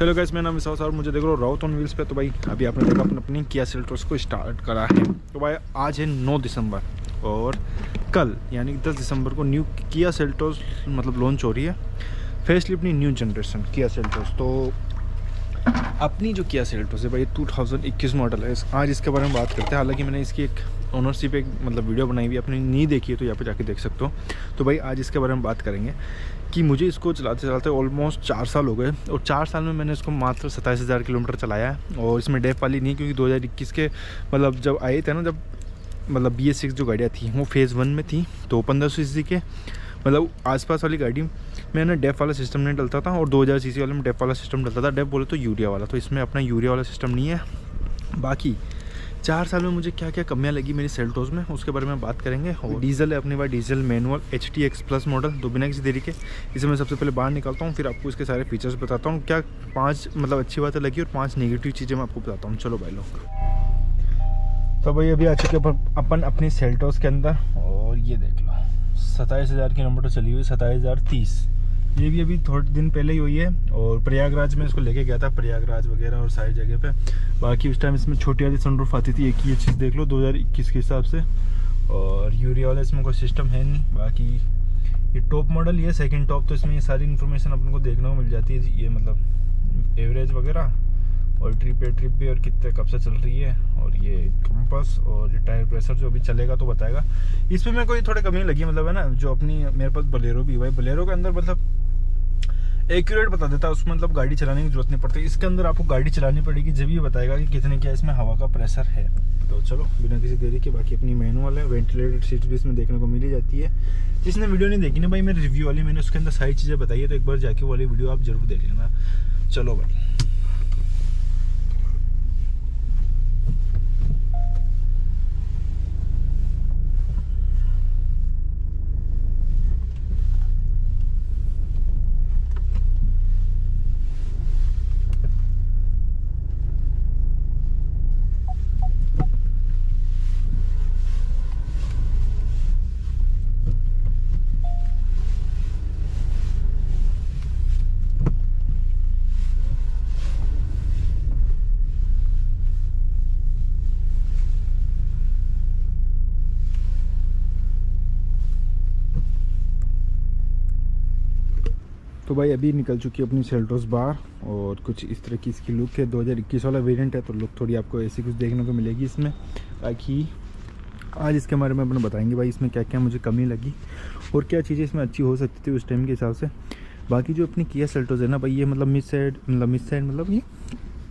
चलो गाइस, मेरा नाम विशाल और मुझे देख लो राउत ऑन व्हील्स पे। तो भाई अभी आपने देखा अपनी किया सेल्टोस को स्टार्ट करा है। तो भाई आज है 9 दिसंबर और कल यानी 10 दिसंबर को न्यू किया सेल्टोस मतलब लॉन्च हो रही है, फेसलिफ्ट अपनी न्यू जनरेशन किया सेल्टोस। तो अपनी जो किया सेल्टोस है भाई 2021 मॉडल है। आज इसके बारे में बात करते हैं। हालांकि मैंने इसकी एक ओनरशिप एक मतलब वीडियो बनाई हुई, आपने नहीं देखी है तो यहाँ पे जाके देख सकते हो। तो भाई आज इसके बारे में बात करेंगे कि मुझे इसको चलाते चलाते ऑलमोस्ट 4 साल हो गए और 4 साल में मैंने इसको मात्र 27,000 किलोमीटर चलाया है। और इसमें डेफ वाली नहीं, क्योंकि 2021 के मतलब जब आए थे ना, जब मतलब BS6 जो गाड़ियाँ थी वो फेज़ 1 में थी, तो 1500 cc के मतलब आसपास वाली गाड़ी में ना डेफ वाला सिस्टम नहीं डलता था और 2000 cc वाले में डेफ वाला सिस्टम डलता था। डेफ बोले तो यूरिया वाला, तो इसमें अपना यूरिया वाला सिस्टम नहीं है। बाकी 4 साल में मुझे क्या क्या कमियां लगी मेरी सेल्टोस में उसके बारे में बात करेंगे। और डीजल है अपने पास, diesel manual HTX plus model. तो बिना किसी देरी के इसे मैं सबसे पहले बाहर निकालता हूँ, फिर आपको इसके सारे फीचर्स बताता हूँ, क्या 5 मतलब अच्छी बातें लगी और 5 नेगेटिव चीज़ें मैं आपको बताता हूँ। चलो भाई लोग, तो भाई अभी आ चुके अपन अपनी सेल्टोस के अंदर और ये देख लो 27,000 किलोमीटर चली हुई, 27,030। ये भी अभी थोड़े दिन पहले ही हुई है और प्रयागराज में इसको लेके गया था, प्रयागराज वगैरह और सारी जगह पे। बाकी उस टाइम इसमें छोटी वाली सनरूफ आती थी, एक ही चीज़ देख लो 2021 के हिसाब से। और यूरिया वाला इसमें कोई सिस्टम है नहीं। बाकी ये टॉप मॉडल, ये सेकंड टॉप, तो इसमें ये सारी इन्फॉर्मेशन अपन को देखने को मिल जाती है। ये मतलब एवरेज वगैरह और ट्रिप भी और कितने कब से चल रही है, और ये कंपास और ये टायर प्रेशर जो अभी चलेगा तो बताएगा। इसमें मेरे को ये थोड़ी कमी लगी मतलब है ना, जो अपनी मेरे पास बोलेरो भी भाई, बोलेरो के अंदर मतलब एक्यूरेट बता देता है, उसमें मतलब गाड़ी चलाने की जरूरत नहीं पड़ती। इसके अंदर आपको गाड़ी चलानी पड़ेगी, जब ये बताएगा कि कितने क्या इसमें हवा का प्रेशर है। तो चलो बिना किसी देरी के, बाकी अपनी मैनुअल है, वेंटिलेटेड सीट्स भी इसमें देखने को मिल ही जाती है। जिसने वीडियो नहीं देखी ना भाई मेरी रिव्यू वाली, मैंने उसके अंदर सारी चीज़ें बताई है, तो एक बार जाके वाली वीडियो आप जरूर देख लेना। चलो भाई, तो भाई अभी निकल चुकी है अपनी सेल्टोस बाहर और कुछ इस तरह की इसकी लुक है। 2021 वाला वेरिएंट है तो लुक थोड़ी आपको ऐसी कुछ देखने को मिलेगी इसमें। बाकी आज इसके बारे में अपन बताएंगे भाई इसमें क्या क्या मुझे कमी लगी और क्या चीज़ें इसमें अच्छी हो सकती थी उस टाइम के हिसाब से। बाकी जो अपनी किया सेल्टोस है ना भाई, ये मतलब मिड साइड मतलब ये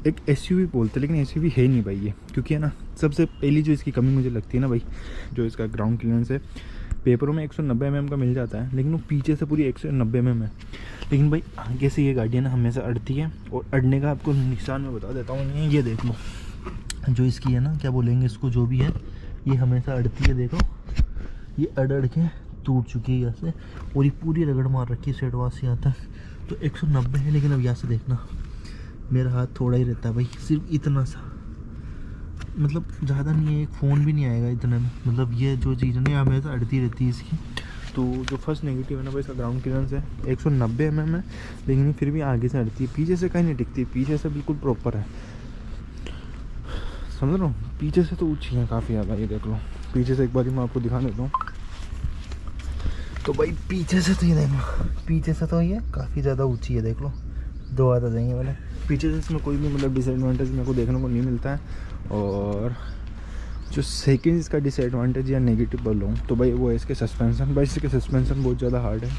एक SUV बोलते, लेकिन SUV है नहीं भाई ये, क्योंकि है ना सबसे पहली जो इसकी कमी मुझे लगती है ना भाई, जो इसका ग्राउंड क्लियरेंस है, पेपरों में 190 mm का मिल जाता है, लेकिन वो पीछे से पूरी 190 mm है। लेकिन भाई आगे से ये गाड़ियाँ ना हमेशा अड़ती है, और अड़ने का आपको निशान मैं बता देता हूँ। ये देख लो, जो इसकी है ना क्या बोलेंगे इसको, जो भी है ये हमेशा अड़ती है। देखो ये अड़ के टूट चुकी है यहाँ से, और ये पूरी रगड़ मार रखी है सेडवा से यहाँ तक। तो 190 है, लेकिन अब यहाँ से देखना मेरा हाथ थोड़ा ही रहता है भाई, सिर्फ इतना सा, मतलब ज़्यादा नहीं है, एक फ़ोन भी नहीं आएगा इतने में। मतलब ये जो चीज़ है ना हमेशा अड़ती रहती है इसकी। तो जो फर्स्ट नेगेटिव है ना भाई, इसका ग्राउंड क्लियरेंस है 190 mm है, लेकिन फिर भी आगे से अड़ती है, पीछे से कहीं नहीं टिकती, पीछे से बिल्कुल प्रॉपर है, समझ रहा हूँ। पीछे से तो ऊँची है काफ़ी ज़्यादा, ये देख लो पीछे से एक बार मैं आपको दिखा देता हूँ। तो भाई पीछे से तो ये देखो, पीछे से तो ये काफ़ी ज़्यादा ऊँची है, देख लो 2 हाथ आ जाएंगे वाले। पीछे से इसमें कोई भी मतलब डिसएडवांटेज मेरे को देखने को नहीं मिलता है। और जो सेकंड इसका डिसएडवांटेज या नेगेटिव बोलूँ तो भाई वो है इसके सस्पेंसन। भाई इसके सस्पेंसन बहुत ज़्यादा हार्ड है।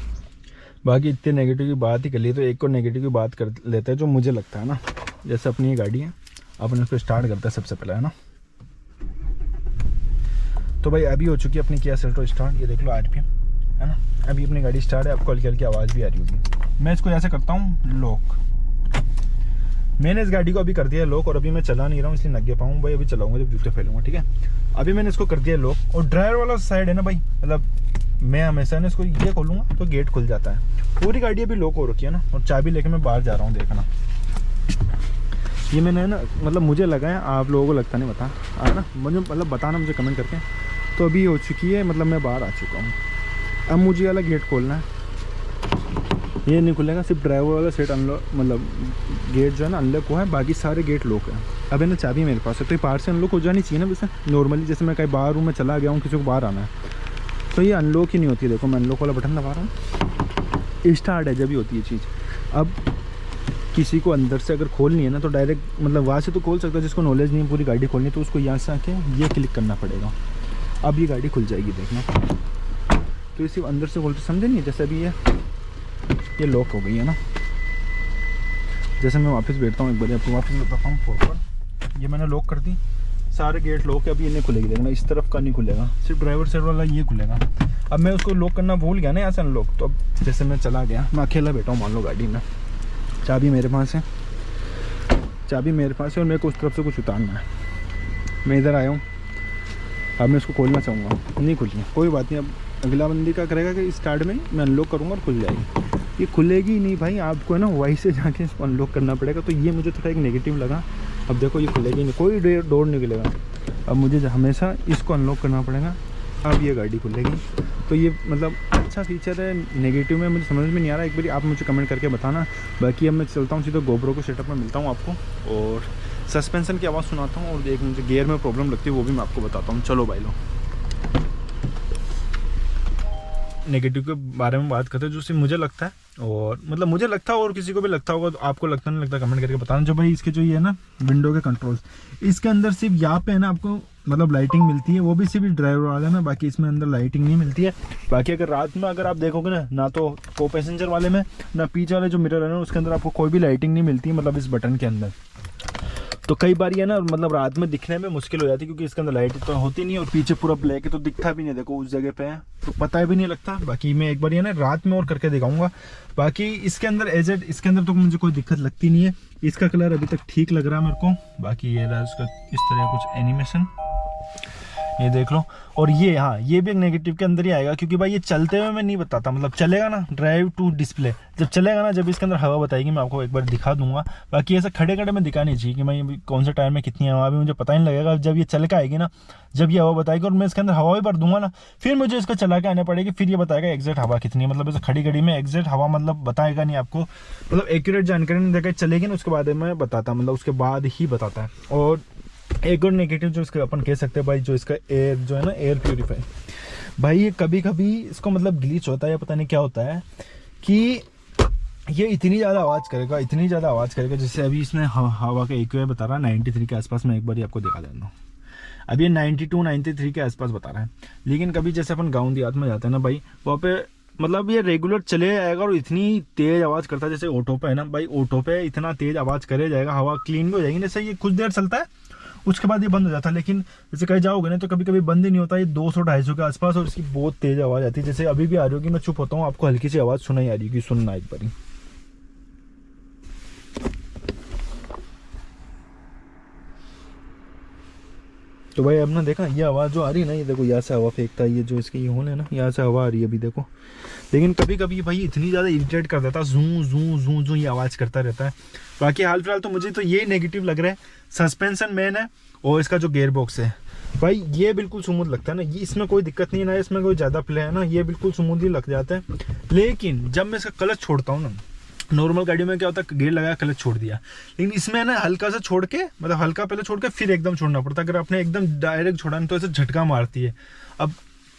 बाकी इतने नेगेटिव की बात ही कर ली, तो एक और नेगेटिव की बात कर लेते हैं जो मुझे लगता है ना। जैसे अपनी ये गाड़ी है, अपन इसको स्टार्ट करते हैं सबसे पहले, है ना। तो भाई अभी हो चुकी है अपनी किया सेल्टोस स्टार्ट, ये देख लो RPM, है ना। अभी अपनी गाड़ी स्टार्ट है, आपको हल्की हल्की आवाज़ भी आ रही होगी। मैं इसको ऐसे करता हूँ लॉक, मैंने इस गाड़ी को अभी कर दिया लॉक, और अभी मैं चला नहीं रहा हूँ इसलिए नगे पाऊँ भाई, अभी चलाऊंगा जब जूते फैलूंगा, ठीक है। अभी मैंने इसको कर दिया लॉक, और ड्राइवर वाला साइड है ना भाई, मतलब मैं हमेशा ना इसको ये खोलूँगा तो गेट खुल जाता है। पूरी गाड़ी अभी लॉक हो रखी है ना, और चाबी लेके मैं बाहर जा रहा हूँ, देखना। ये मैंने ना मतलब मुझे लगा है, आप लोगों को लगता नहीं, बता है ना, मुझे मतलब बताना मुझे कमेंट करके। तो अभी हो चुकी है, मतलब मैं बाहर आ चुका हूँ। अब मुझे वाला गेट खोलना है, ये नहीं खुलेगा, सिर्फ ड्राइवर वाला सेट अनलॉक, मतलब गेट जो है ना अनलॉक हुआ है, बाकी सारे गेट लॉक है। अब है ना चाबी मेरे पास है, तो ये बाहर से अनलॉक हो जानी चाहिए ना वैसे नॉर्मली, जैसे मैं कहीं बाहर हूँ, मैं चला गया हूँ, किसी को बाहर आना है तो ये अनलॉक ही नहीं होती है। देखो मैं अनलॉक वाला बटन दबा रहा हूँ, स्टार्ट है जब ही होती है चीज़। अब किसी को अंदर से अगर खोलनी है ना तो डायरेक्ट मतलब वहाँ से तो खोल सकता है, जिसको नॉलेज नहीं है पूरी गाड़ी खोलनी, तो उसको यहाँ से आके ये क्लिक करना पड़ेगा। अब ये गाड़ी खुल जाएगी, देखना। तो ये सिर्फ अंदर से खोलते, समझे नहीं? जैसे अभी ये लॉक हो गई है ना, जैसे मैं वापस बैठता हूँ, एक बार आपको वापस बताता हूँ प्रॉपर। ये मैंने लॉक कर दी, सारे गेट लॉक है, अब ये नहीं खुलेगी, देखना इस तरफ का नहीं खुलेगा, सिर्फ ड्राइवर साइड वाला ये खुलेगा। अब मैं उसको लॉक करना भूल गया ना यहाँ से अनलॉक, तो अब जैसे मैं चला गया, मैं अकेला बैठा हूँ मान लो गाड़ी में, चाबी मेरे पास है, चाबी मेरे पास है और मेरे को उस तरफ से कुछ उतारना है। मैं इधर आया हूँ, अब मैं इसको खोलना चाहूँगा, नहीं खुली, कोई बात नहीं। अब अगला बंदी का करेगा कि स्टार्ट में मैं अनलॉक करूँगा और खुल जाएगी। ये खुलेगी नहीं भाई, आपको है ना वहीं से जाके इसको अनलॉक करना पड़ेगा, तो ये मुझे थोड़ा एक नेगेटिव लगा। अब देखो ये खुलेगी नहीं, कोई डोर नहीं खुलेगा, अब मुझे हमेशा इसको अनलॉक करना पड़ेगा, अब ये गाड़ी खुलेगी। तो ये मतलब अच्छा फीचर है, नेगेटिव में मुझे समझ में नहीं आ रहा, एक बार आप मुझे कमेंट करके बताना। बाकी अब मैं चलता हूँ सीधा गोप्रो को सेटअप में मिलता हूँ आपको, और सस्पेंशन की आवाज़ सुनाता हूँ, और एक मुझे गियर में प्रॉब्लम लगती है वो भी मैं आपको बताता हूँ। चलो भाई लो, नेगेटिव के बारे में बात करते हैं, जो सिर्फ मुझे लगता है, और मतलब मुझे लगता है और किसी को भी लगता होगा, तो आपको लगता नहीं लगता कमेंट करके बताना। जो भाई इसके जो ये है ना विंडो के कंट्रोल्स, इसके अंदर सिर्फ यहाँ पे है ना आपको मतलब लाइटिंग मिलती है, वो भी सिर्फ ड्राइवर वाले में, बाकी इसमें अंदर लाइटिंग नहीं मिलती है। बाकी अगर रात में अगर आप देखोगे ना तो को पैसेंजर वाले में ना पीछे वाले जो मिरर है ना उसके अंदर आपको कोई भी लाइटिंग नहीं मिलती है, मतलब इस बटन के अंदर। तो कई बार ये ना मतलब रात में दिखने में मुश्किल हो जाती है, क्योंकि इसके अंदर लाइट तो होती नहीं है और पीछे पूरा ब्लैक है, तो दिखता भी नहीं, देखो उस जगह पे है तो पता भी नहीं लगता। बाकी मैं एक बार ये ना रात में और करके दिखाऊंगा। बाकी इसके अंदर एजेड, इसके अंदर तो मुझे कोई दिक्कत लगती नहीं है, इसका कलर अभी तक ठीक लग रहा है मेरे को। बाकी ये रहा इसका इस तरह कुछ एनिमेशन, ये देख लो। और ये हाँ, ये भी एक नेगेटिव के अंदर ही आएगा, क्योंकि भाई ये चलते हुए मैं नहीं बताता, मतलब चलेगा ना ड्राइव टू डिस्प्ले, जब चलेगा ना, जब इसके अंदर हवा बताएगी, मैं आपको एक बार दिखा दूंगा। बाकी ऐसे खड़े खड़े में दिखानी चाहिए कि मैं कौन से टायर में कितनी हवा, अभी मुझे पता नहीं लगेगा। जब ये चल के आएगी ना, जब ये हवा बताएगी और मैं इसके अंदर हवा भी भर दूंगा ना, फिर मुझे इसको चला के आने पड़ेगी, फिर ये बताएगा एग्जैक्ट हवा कितनी है। मतलब ऐसे खड़ी खड़ी में एग्जैक्ट हवा मतलब बताएगा नहीं आपको, मतलब एक्यूरेट जानकारी नहीं देकर चलेगी ना, उसके बाद में बताता, मतलब उसके बाद ही बताता है। और एक और नेगेटिव जो इसके अपन कह सकते हैं भाई, जो इसका एयर जो है ना, एयर प्यूरीफाई, भाई ये कभी कभी इसको मतलब ग्लिच होता है या पता नहीं क्या होता है कि ये इतनी ज़्यादा आवाज़ करेगा, इतनी ज़्यादा आवाज़ करेगा। जैसे अभी इसमें हवा का AQI बता रहा है 93 के आसपास, मैं एक बार आपको दिखा देता हूँ। अभी ये 92 93 के आसपास बता रहा है, लेकिन कभी जैसे अपन गाँव देहात में जाते हैं ना भाई, वहाँ पे मतलब ये रेगुलर चले जाएगा और इतनी तेज़ आवाज़ करता है। जैसे ऑटो पे है ना भाई, ऑटो पे इतना तेज़ आवाज़ करे जाएगा, हवा क्लीन भी हो जाएगी, जैसे ये कुछ देर चलता है उसके बाद ये बंद हो जाता है। लेकिन जैसे कहीं जाओगे ना तो कभी कभी बंद ही नहीं होता, ये 200-250 के आसपास, और इसकी बहुत तेज आवाज़ आती है। जैसे अभी भी आ रही होगी, मैं चुप होता हूँ, आपको हल्की सी आवाज़ सुनाई आ रही होगी, सुनना एक बारी। तो भाई अब ना देखा, ये आवाज़ जो आ रही है ना, ये देखो यहाँ से हवा फेंकता है, ये जो इसके ये होल है ना, यहाँ से हवा आ रही है अभी देखो। लेकिन कभी कभी भाई इतनी ज़्यादा इरिटेट कर देता है, जूं जूं जूं जूं ये आवाज़ करता रहता है। बाकी हाल फिलहाल तो मुझे तो ये नेगेटिव लग रहा है। सस्पेंशन मेन है, और इसका जो गेयर बॉक्स है भाई, ये बिल्कुल स्मूथ लगता है ना, ये इसमें कोई दिक्कत नहीं है ना, इसमें कोई ज़्यादा प्ले है ना, ये बिल्कुल स्मूथली लग जाता है। लेकिन जब मैं इसका क्लच छोड़ता हूँ ना, नॉर्मल गाड़ी में क्या होता है, गेयर लगाया क्लच छोड़ दिया, लेकिन इसमें ना हल्का सा छोड़ के, मतलब हल्का पहले छोड़ के फिर एकदम छोड़ना पड़ता है। अगर आपने एकदम डायरेक्ट छोड़ा ना तो ऐसे झटका मारती है। अब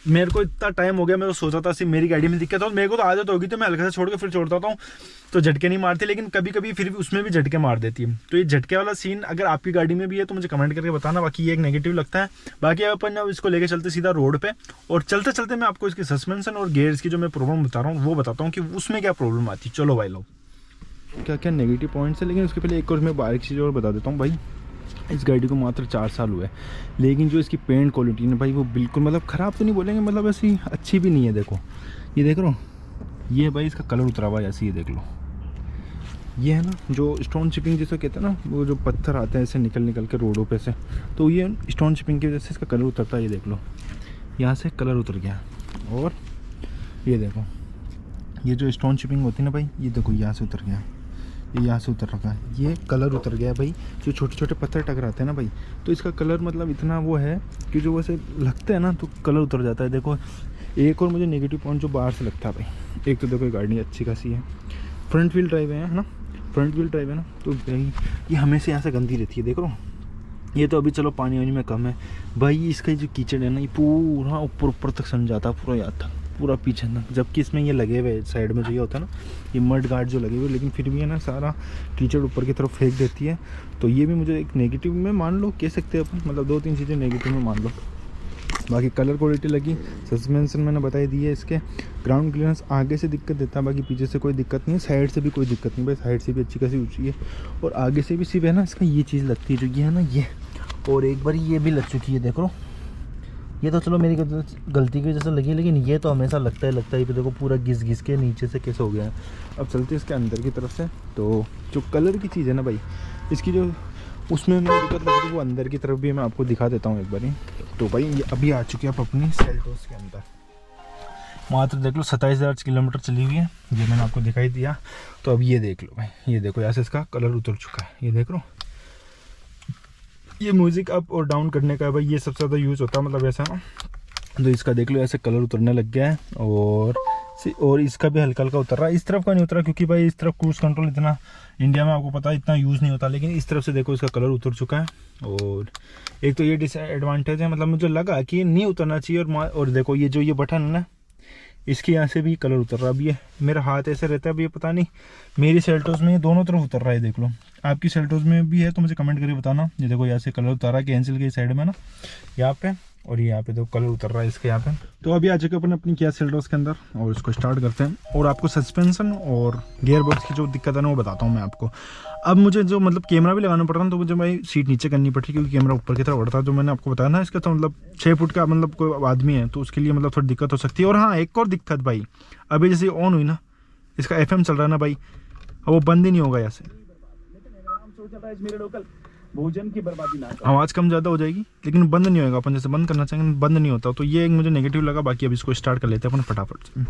मेरे को इतना टाइम हो गया, मैं तो सोचा था सिर्फ मेरी गाड़ी में दिक्कत हो, मेरे को तो आदत होगी तो मैं हल्का सा छोड़ के फिर छोड़ता हूँ तो झटके नहीं मारती, लेकिन कभी कभी फिर भी उसमें भी झटके मार देती है। तो ये झटके वाला सीन अगर आपकी गाड़ी में भी है तो मुझे कमेंट करके बताना। बाकी ये एक नेगेटिव लगता है। बाकी अपन अब इसको लेके चलते सीधा रोड पे, और चलते चलते मैं आपको इसकी सस्पेंशन और गेयर्स की जो मैं प्रॉब्लम बता रहा हूँ वो बताता हूँ कि उसमें क्या प्रॉब्लम आती है। चलो भाई लोग, क्या क्या नेगेटिव पॉइंट्स है, लेकिन उसके पहले एक और मैं बारीक चीज़ और बता देता हूँ भाई। इस गाड़ी को मात्र 4 साल हुए, लेकिन जो इसकी पेंट क्वालिटी है भाई, वो बिल्कुल मतलब ख़राब तो नहीं बोलेंगे, मतलब ऐसी अच्छी भी नहीं है। देखो ये देख रहे हो, ये भाई इसका कलर उतरा हुआ है ऐसे, ये देख लो। ये है ना जो स्टोन चिपिंग जिसे कहते हैं ना, वो जो पत्थर आते हैं ऐसे निकल के रोडों पे से, तो ये स्टोन चिपिंग की वजह से इसका कलर उतरता है। ये देख लो, यहाँ से कलर उतर गया। और ये देखो, ये जो स्टोन चिपिंग होती है ना भाई, ये देखो यहाँ से उतर गया, ये यहाँ से उतर रखा है, ये कलर उतर गया भाई। जो छोटे छोटे पत्थर टकराते हैं ना भाई, तो इसका कलर मतलब इतना वो है कि जो वैसे लगता है ना तो कलर उतर जाता है। देखो एक और मुझे नेगेटिव पॉइंट जो बाहर से लगता है भाई, एक तो देखो गाड़ी अच्छी खासी है, फ्रंट व्हील ड्राइव है ना, फ्रंट व्हील ड्राइव है ना, तो भाई ये हमेशा यहाँ से गंदी रहती है। देखो ये तो अभी चलो पानी वानी में कम है भाई, इसका जो कीचड़ है ना ये पूरा ऊपर ऊपर तक सन जाता है, पूरा यहाँ तक, पूरा पीछे तक, जबकि इसमें ये लगे हुए साइड में जो ये होता है ना, ये मड गार्ड जो लगे हुए, लेकिन फिर भी है ना सारा कीचड़ ऊपर की तरफ फेंक देती है। तो ये भी मुझे एक नेगेटिव में मान लो, कह सकते हैं अपन, मतलब 2-3 चीज़ें नेगेटिव में मान लो। बाकी कलर क्वालिटी लगी, सस्पेंशन मैंने बताई दी है, इसके ग्राउंड क्लियरेंस आगे से दिक्कत देता है, बाकी पीछे से कोई दिक्कत नहीं है, साइड से भी कोई दिक्कत नहीं भाई, साइड से भी अच्छी खासी ऊँची है, और आगे से भी सिर्फ है ना इसका ये चीज़ लगती है जो ये है ना ये, और एक बार ये भी लग चुकी है। देखो ये तो चलो मेरी गलती की वजह से लगी है, लेकिन ये तो हमेशा लगता है ये पे देखो पूरा घिस घिस के नीचे से कैसे हो गया है। अब चलते हैं इसके अंदर की तरफ से। तो जो कलर की चीज़ है ना भाई, इसकी जो उसमें मैं दिक्कत लग रही है वो अंदर की तरफ भी मैं आपको दिखा देता हूँ एक बार ही। तो भाई ये अभी आ चुके हैं आप अपनी सेल्टोस के अंदर, मात्र देख लो 27,000 किलोमीटर चली हुई है, ये मैंने आपको दिखाई दिया। तो अब ये देख लो भाई, ये देखो यहाँ से इसका कलर उतर चुका है, ये देख लो। ये म्यूज़िक अप और डाउन करने का है भाई, ये सबसे ज़्यादा यूज़ होता है, मतलब ऐसा। तो इसका देख लो ऐसे कलर उतरने लग गया है, और इसका भी हल्का हल्का उतर रहा है। इस तरफ का नहीं उतरा क्योंकि भाई इस तरफ क्रूज कंट्रोल इतना इंडिया में आपको पता है इतना यूज़ नहीं होता, लेकिन इस तरफ से देखो इसका कलर उतर चुका है। और एक तो ये डिसएडवांटेज है, मतलब मुझे लगा कि नहीं उतरना चाहिए। और देखो ये जो ये बटन है ना, इसके यहाँ से भी कलर उतर रहा है। अब ये मेरा हाथ ऐसे रहता है, अब ये पता नहीं मेरी सेल्टोस में ये दोनों तरफ उतर रहा है, देख लो आपकी सेल्टोस में भी है तो मुझे कमेंट करके बताना। ये देखो यहाँ से कलर उतर रहा है कैंसिल के साइड में ना, यहाँ पे, और यहाँ पे देखो कलर उतर रहा है इसके यहाँ पे। तो अभी आ चुके अपन अपनी किया सेल्टोस के अंदर और इसको स्टार्ट करते हैं, और आपको सस्पेंशन और गियर बॉक्स की जो दिक्कत है ना वो बताता हूँ मैं आपको। अब मुझे जो मतलब कैमरा भी लगाना पड़ रहा है, तो मुझे भाई सीट नीचे करनी पड़ रही है क्योंकि कैमरा ऊपर की तरफ बढ़ता है। जो मैंने आपको बताया ना इसका, तो मतलब 6 फुट का मतलब कोई आदमी है तो उसके लिए मतलब थोड़ी दिक्कत हो सकती है। और हाँ एक और दिक्कत भाई, अभी जैसे ऑन हुई ना, इसका FM चल रहा है ना भाई, अब वो बंद ही नहीं होगा। ऐसे भोजन की बर्बादी ना, आवाज़ कम ज़्यादा हो जाएगी लेकिन बंद नहीं होगा, अपन जैसे बंद करना चाहेंगे बंद नहीं होता। तो ये एक मुझे नेगेटिव लगा। बाकी अब इसको स्टार्ट कर लेते हैं अपन फटाफट से।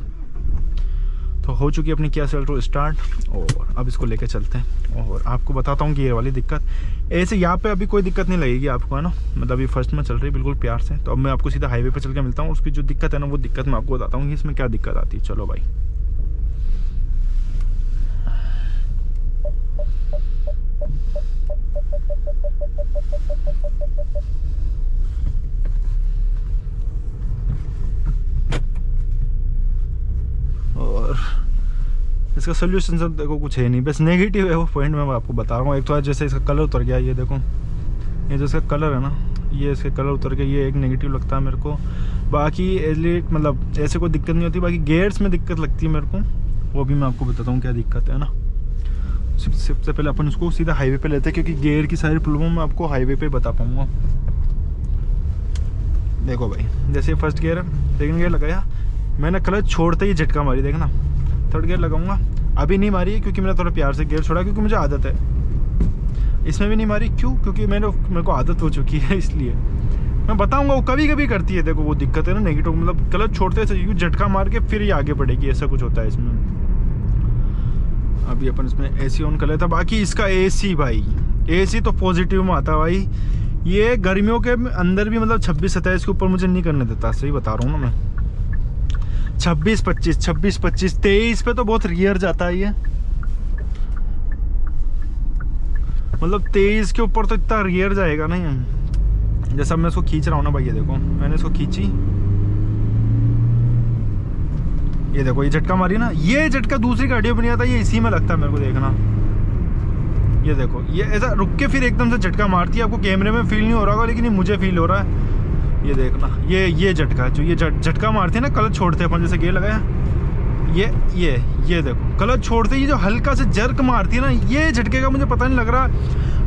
तो हो चुकी है अपनी किया सेल्टो स्टार्ट, और अब इसको लेके चलते हैं और आपको बताता हूँ गियर वाली दिक्कत। ऐसे यहाँ पे अभी कोई दिक्कत नहीं लगेगी आपको, है ना, मतलब ये फर्स्ट में चल रही है बिल्कुल प्यार से। तो अब मैं आपको सीधा हाईवे पे चल के मिलता हूँ, उसकी जो दिक्कत है ना वो दिक्कत मैं आपको बताता हूँ कि इसमें क्या दिक्कत आती है। चलो भाई। और इसका सोल्यूशन सब देखो कुछ है नहीं, बस नेगेटिव है वो पॉइंट मैं आपको बता रहा हूँ। एक तो जैसे इसका कलर उतर गया, ये देखो ये जो इसका कलर है ना, ये इसके कलर उतर गया, ये एक नेगेटिव लगता है मेरे को। बाकी एलिट मतलब ऐसे कोई दिक्कत नहीं होती, बाकी गेयर्स में दिक्कत लगती है मेरे को, वो भी मैं आपको बताता हूँ क्या दिक्कत है ना। सबसे पहले अपन उसको सीधा हाईवे पे लेते हैं क्योंकि गेयर की सारी प्रॉब्लम मैं आपको हाईवे पे बता पाऊँगा। देखो भाई, जैसे फर्स्ट गियर है, सेकंड गियर लगाया मैंने, क्लच छोड़ते ही झटका मारी, देखना। थर्ड गियर लगाऊंगा, अभी नहीं मारी क्योंकि मैंने थोड़ा प्यार से गियर छोड़ा क्योंकि मुझे आदत है। इसमें भी नहीं मारी, क्यों? क्योंकि मेरे को आदत हो चुकी है, इसलिए मैं बताऊंगा। वो कभी कभी करती है, देखो वो दिक्कत है ना नेगेटिव, मतलब क्लच छोड़ते से झटका मार के फिर ये आगे बढ़ेगी, ऐसा कुछ होता है इसमें। अभी अपन इसमें AC ऑन कर लेता। बाकी इसका AC भाई, AC तो पॉजिटिव में आता है भाई। ये गर्मियों के अंदर भी मतलब 26-27 के ऊपर मुझे नहीं करने देता, सही बता रहा हूँ ना मैं। 26-25, 26-25, 23 पे तो बहुत रियर जाता है ये, मतलब 23 के ऊपर तो इतना रियर जाएगा नहीं। जैसा मैं इसको खींच रहा हूँ ना भाई, ये देखो मैंने इसको खींची, ये देखो ये झटका मारी ना, ये झटका दूसरी गाड़ियों में नहीं आता, ये इसी में लगता है मेरे को, देखना। ये देखो ये ऐसा रुक के फिर एकदम से झटका मारती है, आपको कैमरे में फील नहीं हो रहा होगा लेकिन ये मुझे फील हो रहा है। ये देखना, ये झटका जो ये झटका मारती है ना, क्लच छोड़ते अपन जैसे गियर लगाया, ये देखो क्लच छोड़ते ही जो हल्का से जर्क मारती है ना, ये झटके का मुझे पता नहीं लग रहा।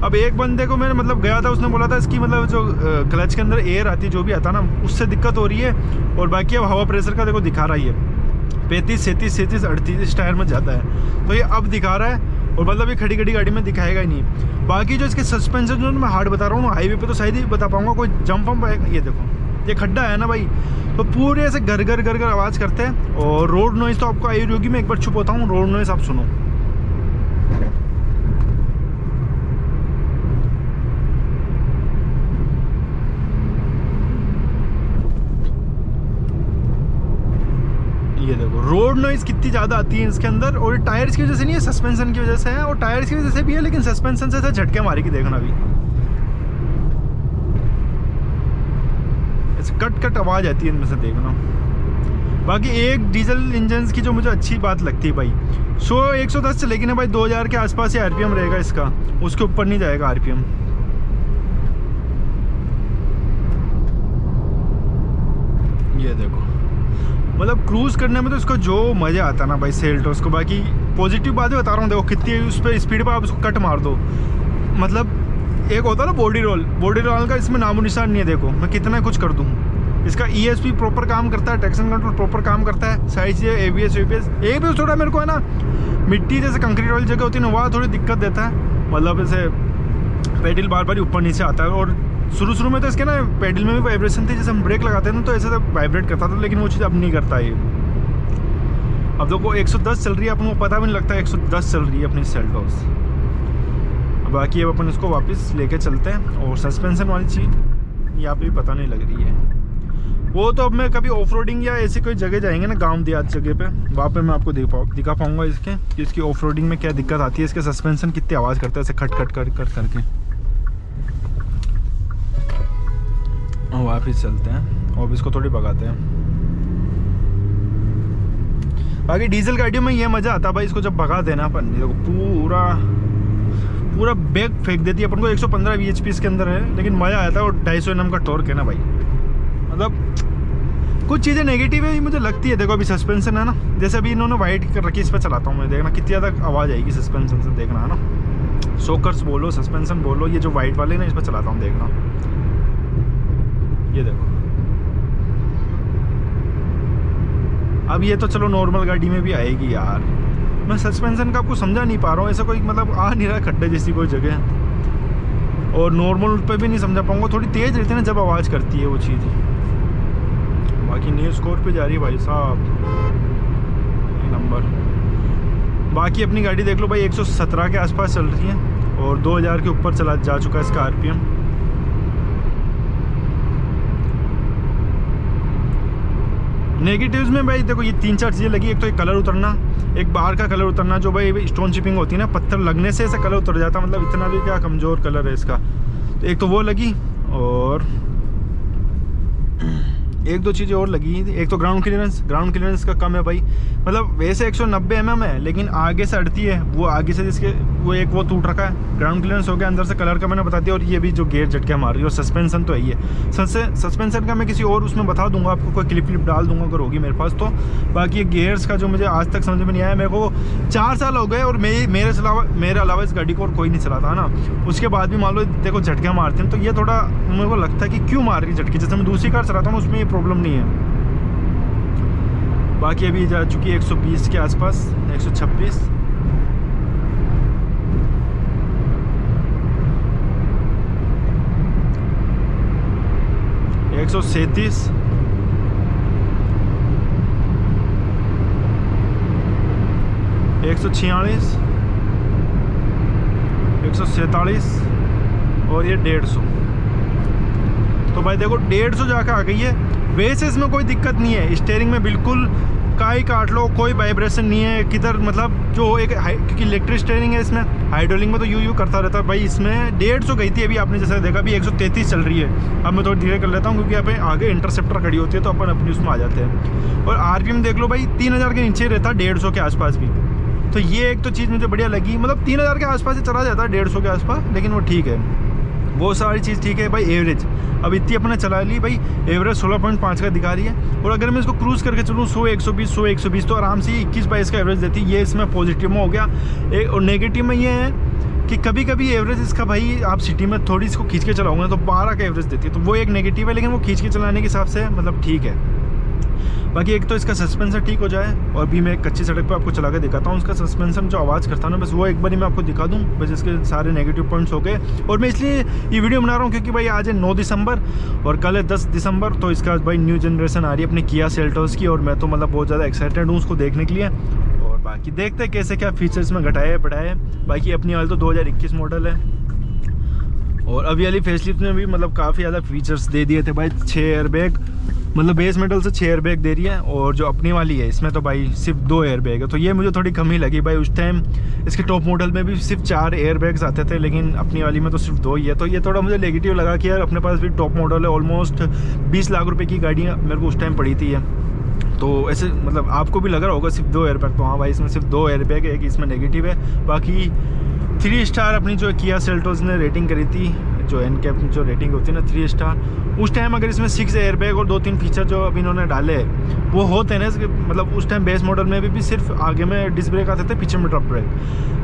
अब एक बंदे को मैंने मतलब गया था, उसने बोला था इसकी मतलब जो क्लच के अंदर एयर आती है जो भी आता ना, उससे दिक्कत हो रही है। और बाकी अब हवा प्रेशर का देखो दिखा रहा है, 35, 37, 37, 38 टायर में जाता है, तो ये अब दिखा रहा है। और मतलब ये खड़ी खड़ी गाड़ी में दिखाएगा ही नहीं। बाकी जो इसके सस्पेंशन जो मैं हार्ड बता रहा हूँ, हाईवे पे तो शायद ही बता पाऊंगा, कोई जंप वम्प आएगा। ये देखो ये खड्डा है ना भाई, तो पूरे ऐसे घर घर घर घर आवाज़ करते हैं। और रोड नॉइज़ तो आपको आई होगी, मैं एक बार छुप होता हूँ, रोड नॉइज़ आप सुनो। ये देखो रोड नॉइज़ कितनी ज़्यादा आती है इसके अंदर, और टायर्स की वजह से नहीं है, सस्पेंशन की वजह से है, और टायर्स की वजह से भी है, लेकिन सस्पेंशन से झटके मारेगी, देखना अभी ऐसे कट कट आवाज़ आती है इनमें से, देखना। बाकी एक डीजल इंजन की जो मुझे अच्छी बात लगती है भाई, 110 चलेगी ना भाई, 2000 के आसपास ही आरपीएम रहेगा इसका, उसके ऊपर नहीं जाएगा आरपीएम। ये देखो, मतलब क्रूज करने में तो इसको जो मज़ा आता है ना भाई सेल्टोस को। बाकी पॉजिटिव बातें बता रहा हूँ, देखो कितनी उस पर स्पीड पर आप उसको कट मार दो, मतलब एक होता है ना बॉडी रोल का इसमें नामो निशान नहीं है। देखो मैं कितना कुछ कर दूँ, इसका ESP प्रॉपर काम करता है, ट्रैक्शन कंट्रोल प्रॉपर काम करता है, साइड से ABS थोड़ा मेरे को है ना मिट्टी जैसे कंक्रीट वाली जगह होती है ना, वहाँ थोड़ी दिक्कत देता है, मतलब ऐसे पेडल बार बार ऊपर नीचे आता है। और शुरू में तो इसके ना पेडल में भी वाइब्रेशन थी, जैसे हम ब्रेक लगाते हैं ना तो ऐसे तो वाइब्रेट करता था, लेकिन वो चीज़ अब नहीं करता है। अब देखो 110 चल रही है, अपन को पता भी नहीं लगता 110 चल रही है अपनी सेल्टोस। बाकी अब अपन इसको वापस लेके चलते हैं, और सस्पेंशन वाली चीज़ यहाँ पे भी पता नहीं लग रही है, वो तो अब मैं कभी ऑफ रोडिंग या ऐसी कोई जगह जाएंगे ना गांव देहात जगह पे, वहाँ पे मैं आपको दिखा पाऊंगा इसकी ऑफ रोडिंग में क्या दिक्कत आती है, इसके सस्पेंशन कितनी आवाज़ करता है ऐसे खट खट कर करके। वापस चलते हैं और इसको थोड़ी भगाते हैं। बाकी डीजल गाड़ियों में ये मज़ा आता है भाई, इसको जब भगा देना अपन, देखो पूरा बैग फेंक देती है अपन को। 115 bhp इसके अंदर है, लेकिन मज़ा आता है, और 250 Nm का टॉर्क है ना भाई। मतलब कुछ चीज़ें नेगेटिव है मुझे लगती है। देखो अभी सस्पेंशन है ना, जैसे अभी इन्होंने वाइट कर रखी, इस पर चलाता हूँ मैं, देखना कितनी ज़्यादा आवाज़ आएगी सस्पेंशन से, देखना है ना। शॉकर्स बोलो, सस्पेंशन बोलो, ये जो वाइट वाले ना इस पर चलाता हूँ, देखना ये देखो। अब ये तो चलो नॉर्मल गाड़ी में भी आएगी यार, मैं सस्पेंशन का आपको समझा नहीं पा रहा हूँ, ऐसा कोई मतलब आ नहीं रहा खड्डे जैसी कोई जगह, और नॉर्मल पे भी नहीं समझा पाऊँगा, थोड़ी तेज़ रहती है ना जब आवाज़ करती है वो चीज़। बाकी न्यू स्कोर पे जा रही है भाई साहब नंबर। बाकी अपनी गाड़ी देख लो भाई, 117 के आसपास चल रही है, और 2000 के ऊपर जा चुका है इसका आरपीएम। नेगेटिव्स में भाई देखो ये 3-4 चीज़ें लगी। एक तो एक कलर उतरना, एक बाहर का कलर उतरना, जो भाई स्टोन चिपिंग होती है ना, पत्थर लगने से ऐसा कलर उतर जाता, मतलब इतना भी क्या कमज़ोर कलर है इसका, तो एक तो वो लगी, और एक दो चीज़ें और लगी। एक तो ग्राउंड क्लियरेंस का कम है भाई, मतलब वैसे 190 mm है, लेकिन आगे से अड़ती है, वो आगे से जिसके वो टूट रखा है, ग्राउंड क्लियरेंस हो गया, अंदर से कलर का मैंने बता दिया, और ये भी जो गेयर झटके मार रही है, और सस्पेंशन तो है ही है। सस्पेंशन का मैं किसी और उसमें बता दूंगा आपको, कोई क्लिप डाल दूंगा अगर होगी मेरे पास तो। बाकी ये गेयर्स का जो मुझे आज तक समझ में नहीं आया, मेरे को 4 साल हो गए, और मेरे अलावा इस गाड़ी को और कोई नहीं चलाता है ना, उसके बाद भी मान लो देखो झटके मारते हैं, तो ये थोड़ा मेरे को लगता है कि क्यों मार रही झटके। जैसे मैं दूसरी कार चलाता हूँ उसमें ये प्रॉब्लम नहीं है। बाकी अभी जा चुकी है 120 के आसपास, 126, एक 137, 146, 147, और ये 150। तो भाई देखो 150 जाकर आ गई है। वैसे इसमें कोई दिक्कत नहीं है, स्टीयरिंग में बिल्कुल काई काट लो, कोई वाइब्रेशन नहीं है किधर, मतलब जो एक क्योंकि इलेक्ट्रिक स्टीयरिंग है इसमें, हाइड्रोलिक में तो यू करता रहता है भाई। इसमें 150 गई थी अभी, आपने जैसा देखा, अभी 133 चल रही है। अब मैं थोड़ी धीरे कर लेता हूँ, क्योंकि यहाँ पे आगे इंटरसेप्टर खड़ी होती है, तो अपन अपनी उसमें आ जाते हैं। और आरपीएम देख लो भाई, 3000 के नीचे रहता है, 150 के आसपास भी। तो ये एक तो चीज़ मुझे बढ़िया लगी, मतलब 3000 के आसपास ही चला जाता है, 150 के आसपास, लेकिन वो ठीक है, वो सारी चीज़ ठीक है भाई। एवरेज अब इतनी अपने चला ली भाई, एवरेज 16.5 का दिखा रही है। और अगर मैं इसको क्रूज़ करके चलूँ 100-120 तो आराम से 21-22 का एवरेज देती है। ये इसमें पॉजिटिव में हो गया। और नेगेटिव में ये है कि कभी कभी एवरेज इसका भाई आप सिटी में थोड़ी इसको खींच के चलाओगे तो 12 का एवरेज देती है, तो वो एक नेगेटिव है, लेकिन वो खींच के चलाने के हिसाब से मतलब ठीक है। बाकी एक तो इसका सस्पेंसन ठीक हो जाए, और भी मैं एक कच्ची सड़क पे आपको चला के दिखाता हूँ। उसका सस्पेंसन जो आवाज़ करता है ना, बस वो एक बार ही मैं आपको दिखा दूँ, बस इसके सारे नेगेटिव पॉइंट्स हो गए। और मैं इसलिए ये वीडियो बना रहा हूँ क्योंकि भाई आज है 9 दिसंबर और कल है 10 दिसंबर, तो इसका भाई न्यू जनरेशन आ रही है अपने किया सेल्टोस की, और मैं तो मतलब बहुत ज़्यादा एक्साइटेड हूँ उसको देखने के लिए। और बाकी देखते हैं कैसे क्या फीचर्स में घटाए बढ़ाए। बाकी अपनी वाली तो 2021 मॉडल है, और अभी वाली फेसलिफ्ट में भी मतलब काफ़ी ज़्यादा फीचर्स दे दिए थे भाई। 6 एयरबैग, मतलब बेस मेटल से 6 एयर बैग दे रही है, और जो अपनी वाली है इसमें तो भाई सिर्फ 2 एयर बैग है। तो ये मुझे थोड़ी कमी लगी भाई। उस टाइम इसके टॉप मॉडल में भी सिर्फ 4 एयर बैग्स आते थे, लेकिन अपनी वाली में तो सिर्फ 2 ही है। तो ये थोड़ा मुझे नेगेटिव लगा कि यार अपने पास भी टॉप मॉडल है, ऑलमोस्ट 20 लाख रुपए की गाड़ी मेरे को उस टाइम पड़ी थी। तो ऐसे मतलब आपको भी लग रहा होगा सिर्फ 2 एयर बैग, तो हाँ भाई इसमें सिर्फ 2 एयर बैग है, एक इसमें नेगेटिव है। बाकी 3 स्टार अपनी जो किया सेल्टोस ने रेटिंग करी थी, जो एनकैप जो रेटिंग होती है ना 3 स्टार, उस टाइम अगर इसमें 6 एयर बैग और 2-3 फीचर जो अभी इन्होंने डाले वो होते हैं ना, मतलब उस टाइम बेस मॉडल में भी सिर्फ आगे में डिस्क ब्रेक आते थे, पीछे में ड्रॉप ब्रेक,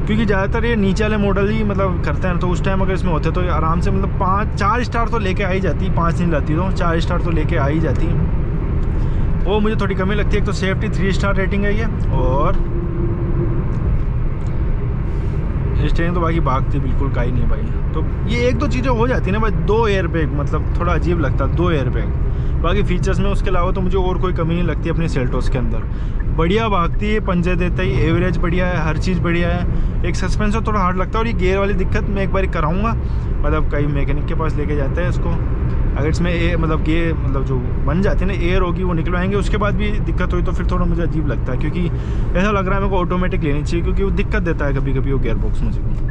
क्योंकि ज़्यादातर ये नीचे वाले मॉडल ही मतलब करते हैं। तो उस टाइम अगर इसमें होते तो आराम से मतलब 4 स्टार तो लेके आ ही जाती, 5 नहीं लाती तो 4 स्टार तो लेके आ ही जाती। वो मुझे थोड़ी कमी लगती है। एक तो सेफ्टी 3 स्टार रेटिंग है ये, और स्टेयरिंग तो बाकी भागती बिल्कुल का ही नहीं भाई। तो ये 1-2 चीज़ें हो जाती है ना भाई। 2 एयर बैग मतलब थोड़ा अजीब लगता है, 2 एयर बैग। बाकी फीचर्स में उसके अलावा तो मुझे और कोई कमी नहीं लगती अपनी सेल्टोस के अंदर। बढ़िया भागती है, पंजे देता ही, एवरेज बढ़िया है, हर चीज़ बढ़िया है। एक सस्पेंसर थोड़ा हार्ड लगता है, और ये गियर वाली दिक्कत मैं एक बार कराऊंगा, मतलब कहीं मैकेनिक के पास लेके जाते हैं इसको। अगर इसमें मतलब गियर मतलब जो बन जाती है ना एयर होगी वो निकलवाएंगे, उसके बाद भी दिक्कत हुई तो फिर थोड़ा मुझे अजीब लगता है, क्योंकि ऐसा लग रहा है मेरे को ऑटोमेटिक लेनी चाहिए, क्योंकि वो दिक्कत देता है कभी कभी वो गियर बॉक्स मुझे को।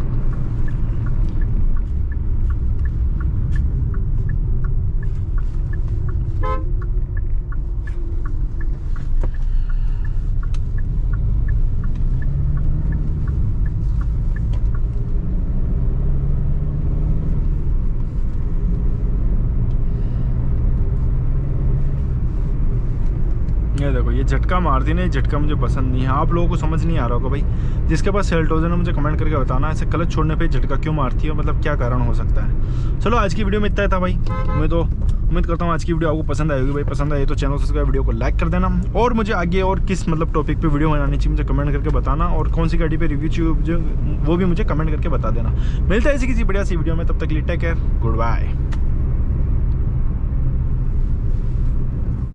ये देखो ये झटका मारती ना, ये झटका मुझे पसंद नहीं है। आप लोगों को समझ नहीं आ रहा होगा भाई, जिसके पास सेल्टोस है ना मुझे कमेंट करके बताना ऐसे क्लच छोड़ने पे झटका क्यों मारती है, मतलब क्या कारण हो सकता है। चलो आज की वीडियो में इतना ही था भाई। मैं तो उम्मीद करता हूँ आज की वीडियो आपको पसंद आएगी भाई। पसंद आए तो चैनल सब्सक्राइब, वीडियो को लाइक कर देना, और मुझे आगे और किस मतलब टॉपिक पे वीडियो बनानी चाहिए मुझे कमेंट करके बताना, और कौन सी गाड़ी पे रिव्यू चाहिए वो भी मुझे कमेंट करके बता देना। मिलता है ऐसी किसी बढ़िया सी वीडियो में, तब तक के लिए टेक केयर, गुड बाय।